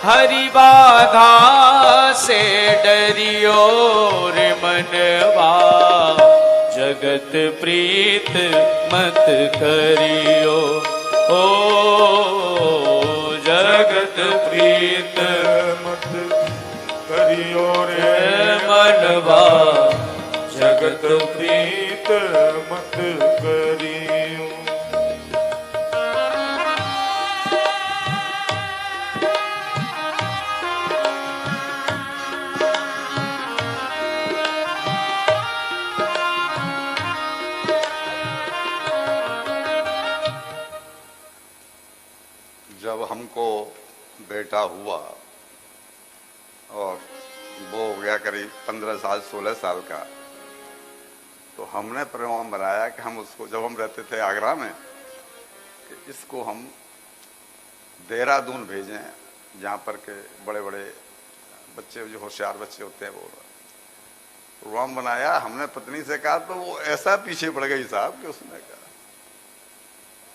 हरि बाधा से डरियो रे मनवा, जगत प्रीत मत करियो। ओ जगत प्रीत मत करियो रे मनवा, जगत प्रीत मत करियो। जब हमको बेटा हुआ और वो हो गया करीब 15 साल 16 साल का, तो हमने प्रोग्राम बनाया कि हम उसको, जब हम रहते थे आगरा में, कि इसको हम देहरादून भेजें, जहाँ पर के बड़े बड़े बच्चे, जो होशियार बच्चे होते हैं, वो प्रोग्राम बनाया। हमने पत्नी से कहा तो वो ऐसा पीछे पड़ गई साहब कि उसने कहा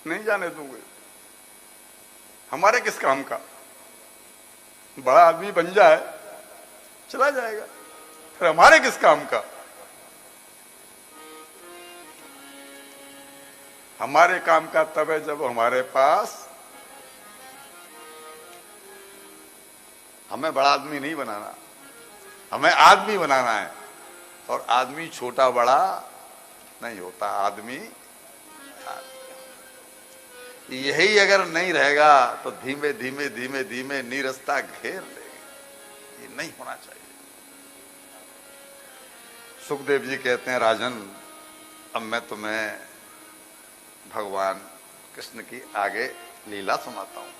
नहीं जाने दूंगे, हमारे किस काम का, बड़ा आदमी बन जाए चला जाएगा, फिर हमारे किस काम का। हमारे काम का तब है जब हमारे पास, हमें बड़ा आदमी नहीं बनाना, हमें आदमी बनाना है। और आदमी छोटा बड़ा नहीं होता, आदमी यही अगर नहीं रहेगा तो धीमे धीमे धीमे धीमे नीरसता घेर लेगी। ये नहीं होना चाहिए। सुखदेव जी कहते हैं, राजन अब मैं तुम्हें भगवान कृष्ण की आगे लीला सुनाता हूं।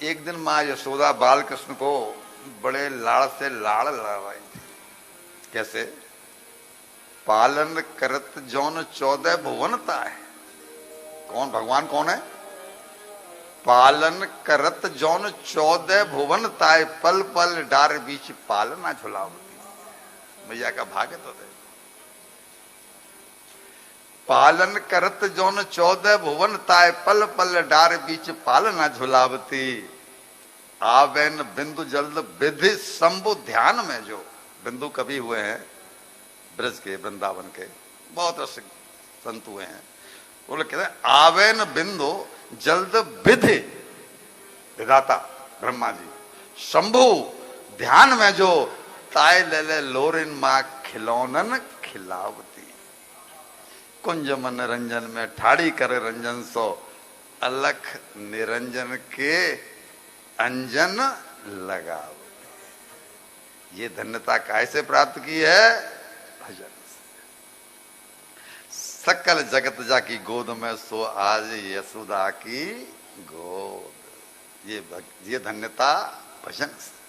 एक दिन मां यशोदा बाल कृष्ण को बड़े लाड़ से लाड़ लड़ाई थी। कैसे? पालन करत जौन 14 भुवनता है। कौन? भगवान कौन है? पालन करत जौन 14 भुवनता है, पल पल डार बीच पालना झुलावती। मैया का भाग्य तो दे। पालन करत जौन 14 भुवनता है, पल पल डार बीच पालना झुलावती। आवेन बिंदु जल्द विधि शंभु ध्यान में। जो बिंदु कवि हुए हैं ब्रज के, वृंदावन के, बहुत रसिक संत हुए हैं, वो लोग कहते हैं आवेन बिंदु जल्द विधि, विधाता ब्रह्मा जी, शंभु ध्यान में जो, ताय ले ले लोरिन मां खिलौनन खिलावती। कुंज मन रंजन में ठाड़ी करे रंजन सो, अलख निरंजन के अंजन लगाओ। ये धन्यता कैसे प्राप्त की है? भजन से। सकल जगत जा की गोद में सो आज यशोदा की गोद। ये धन्यता भजन से।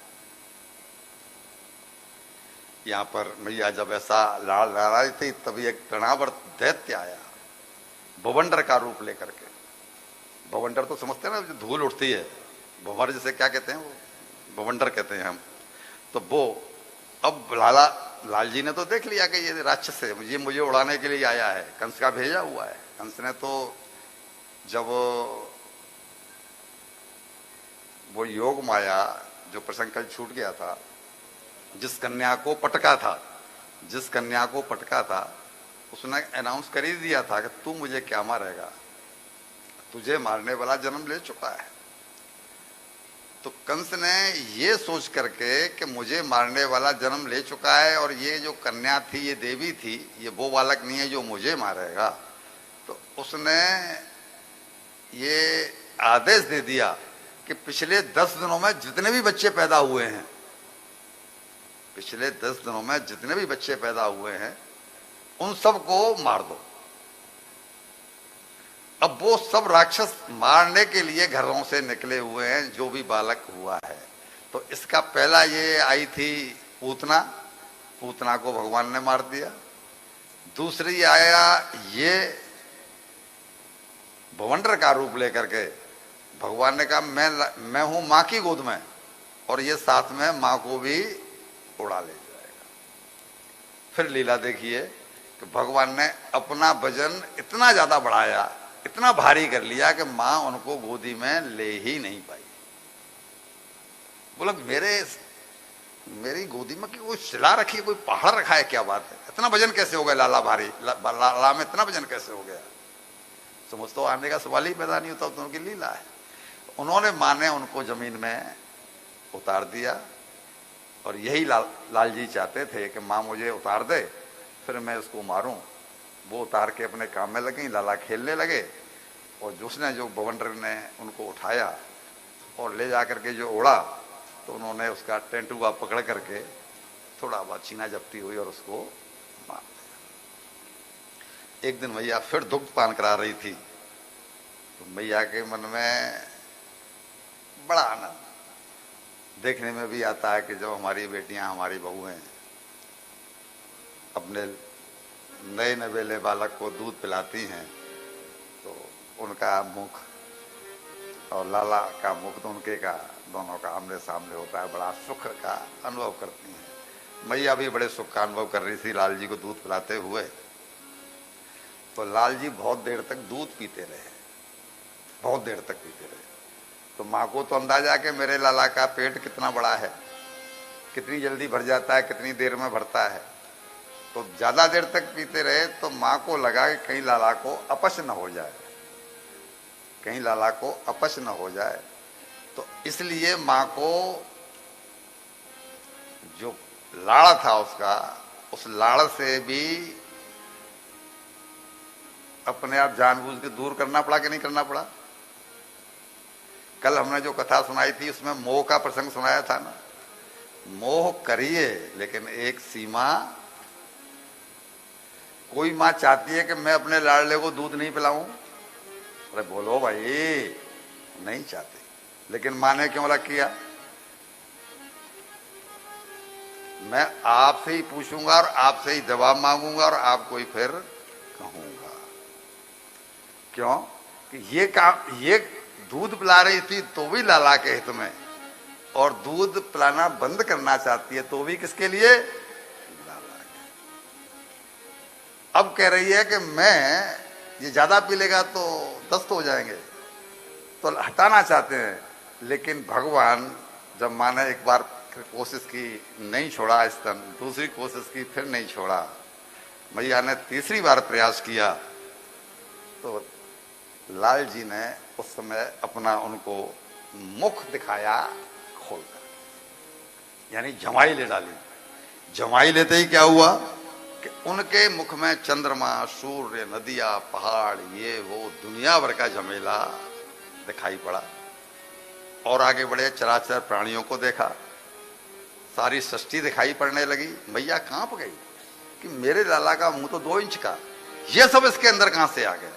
यहां पर मैया जब ऐसा लाड़ लड़ा रही थी, तभी एक तृणावर्त दैत्य आया, भवंडर का रूप लेकर के। भवंडर तो समझते हैं ना, जो धूल उठती है, भंवर जैसे क्या कहते हैं, वो भवंडर कहते हैं हम। तो वो अब लाल जी ने तो देख लिया कि ये राक्षस है, मुझे उड़ाने के लिए आया है, कंस का भेजा हुआ है। कंस ने तो जब वो योग माया, जो प्रसंग कल छूट गया था, जिस कन्या को पटका था, उसने अनाउंस कर ही दिया था कि तू मुझे क्या मारेगा, तुझे मारने वाला जन्म ले चुका है। तो कंस ने ये सोच करके कि मुझे मारने वाला जन्म ले चुका है और ये जो कन्या थी, ये देवी थी, ये वो बालक नहीं है जो मुझे मारेगा, तो उसने ये आदेश दे दिया कि पिछले 10 दिनों में जितने भी बच्चे पैदा हुए हैं, पिछले 10 दिनों में जितने भी बच्चे पैदा हुए हैं, उन सबको मार दो। अब वो सब राक्षस मारने के लिए घरों से निकले हुए हैं, जो भी बालक हुआ है। तो इसका पहला ये आई थी पूतना, पूतना को भगवान ने मार दिया। दूसरी आया ये भवंडर का रूप लेकर के, भगवान ने कहा मैं हूं मां की गोद में, और ये साथ में मां को भी उड़ा ले जाएगा। फिर लीला देखिए कि भगवान ने अपना वजन इतना ज्यादा बढ़ाया इतना भारी कर लिया कि मां उनको गोदी में ले ही नहीं पाई। बोला मेरी गोदी में कोई शिला रखी है, कोई पहाड़ रखा है, क्या बात है, इतना वजन कैसे हो गया लाला भारी, लाला में इतना वजन कैसे हो गया। समझ तो आने का सवाल ही पैदा नहीं होता, तो उनकी लीला है। उन्होंने मां ने उनको जमीन में उतार दिया और यही लाल जी चाहते थे कि मां मुझे उतार दे, फिर मैं उसको मारूं। वो उतार के अपने काम में लगे, लाला खेलने लगे और जो बवंडर ने उनको उठाया और ले जाकर के जो ओढ़ा, तो उन्होंने उसका टेंटुआ पकड़ करके थोड़ा बहुत छीना जप्ती हुई और उसको मार दिया। एक दिन मैया फिर दुग्ध पान करा रही थी, तो मैया के मन में बड़ा आनंद देखने में भी आता है कि जब हमारी बेटियां, हमारी बहुएं अपने नए नवेले बालक को दूध पिलाती हैं, तो उनका मुख और लाला का मुख, तो उनके का दोनों का आमने सामने होता है, बड़ा सुख का अनुभव करती हैं। मैया भी बड़े सुख का अनुभव कर रही थी लाल जी को दूध पिलाते हुए। तो लाल जी बहुत देर तक दूध पीते रहे, बहुत देर तक पीते रहे। तो माँ को तो अंदाजा कि मेरे लाला का पेट कितना बड़ा है, कितनी जल्दी भर जाता है, कितनी देर में भरता है। तो ज्यादा देर तक पीते रहे, तो माँ को लगा कि कहीं लाला को अपच न हो जाए, कहीं लाला को अपच न हो जाए। तो इसलिए माँ को जो लाड़ था उसका, उस लाड़ से भी अपने आप जानबूझ के दूर करना पड़ा कि नहीं करना पड़ा। कल हमने जो कथा सुनाई थी उसमें मोह का प्रसंग सुनाया था ना। मोह करिए लेकिन एक सीमा। कोई मां चाहती है कि मैं अपने लाडले को दूध नहीं पिलाऊं, अरे बोलो भाई, नहीं चाहती, लेकिन मां ने क्यों अलग किया। मैं आपसे ही पूछूंगा और आपसे ही जवाब मांगूंगा और आपको ही फिर कहूंगा। क्यों कि ये काम, ये दूध पिला रही थी तो भी लाला के हित में, और दूध पिलाना बंद करना चाहती है तो भी किसके लिए, लाला के। अब कह रही है कि मैं ये ज्यादा पी लेगा तो दस्त हो जाएंगे, तो हटाना चाहते हैं। लेकिन भगवान, जब माने एक बार कोशिश की, नहीं छोड़ा स्तन, दूसरी कोशिश की, फिर नहीं छोड़ा, मैया ने तीसरी बार प्रयास किया, तो लाल जी ने उस समय अपना उनको मुख दिखाया खोलकर, यानी जमाई ले डाली। जमाई लेते ही क्या हुआ कि उनके मुख में चंद्रमा, सूर्य, नदियां, पहाड़, ये वो दुनिया भर का झमेला दिखाई पड़ा। और आगे बढ़े, चराचर प्राणियों को देखा, सारी सृष्टि दिखाई पड़ने लगी। मैया कांप गई कि मेरे लाला का मुंह तो 2 इंच का, ये सब इसके अंदर कहां से आ गए,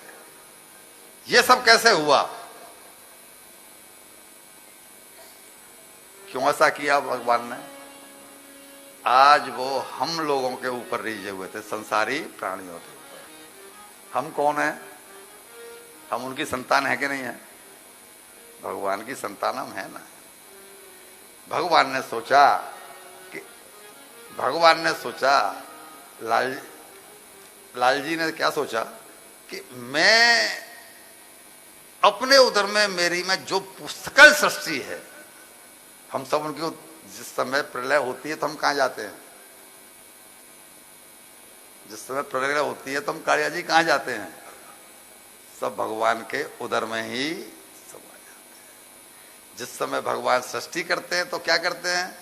ये सब कैसे हुआ। क्यों ऐसा किया भगवान ने। आज वो हम लोगों के ऊपर रीझे हुए थे, संसारी प्राणियों के ऊपर। हम कौन है, हम उनकी संतान है कि नहीं है, भगवान की संतान हम है ना। भगवान ने सोचा लाल जी ने क्या सोचा कि मैं अपने उदर में, मेरी में जो सकल सृष्टि है, हम सब उनकी, जिस समय प्रलय होती है तो हम कहां जाते हैं, जिस समय प्रलय होती है तो हम कालिया जी कहां जाते हैं, सब भगवान के उदर में ही समा जाते हैं। जिस समय भगवान सृष्टि करते हैं तो क्या करते हैं,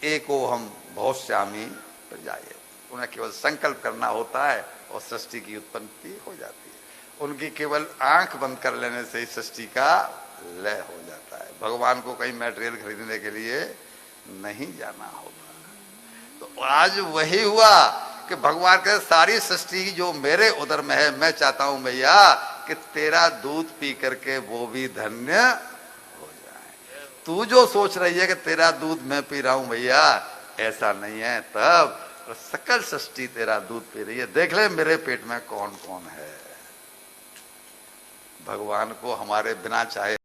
एको हम भविष्यामि प्रजाये, उन्हें केवल संकल्प करना होता है और सृष्टि की उत्पत्ति हो जाती है। उनकी केवल आंख बंद कर लेने से ही सृष्टि का लय हो जाता है। भगवान को कहीं मटेरियल खरीदने के लिए नहीं जाना होगा। तो आज वही हुआ कि भगवान के सारी सृष्टि जो मेरे उदर में है, मैं चाहता हूं मैया कि तेरा दूध पी करके वो भी धन्य हो जाए। तू जो सोच रही है कि तेरा दूध मैं पी रहा हूं भैया, ऐसा नहीं है। तब सकल सृष्टि तेरा दूध पी रही है, देख ले मेरे पेट में कौन कौन है। भगवान को हमारे बिना चाहे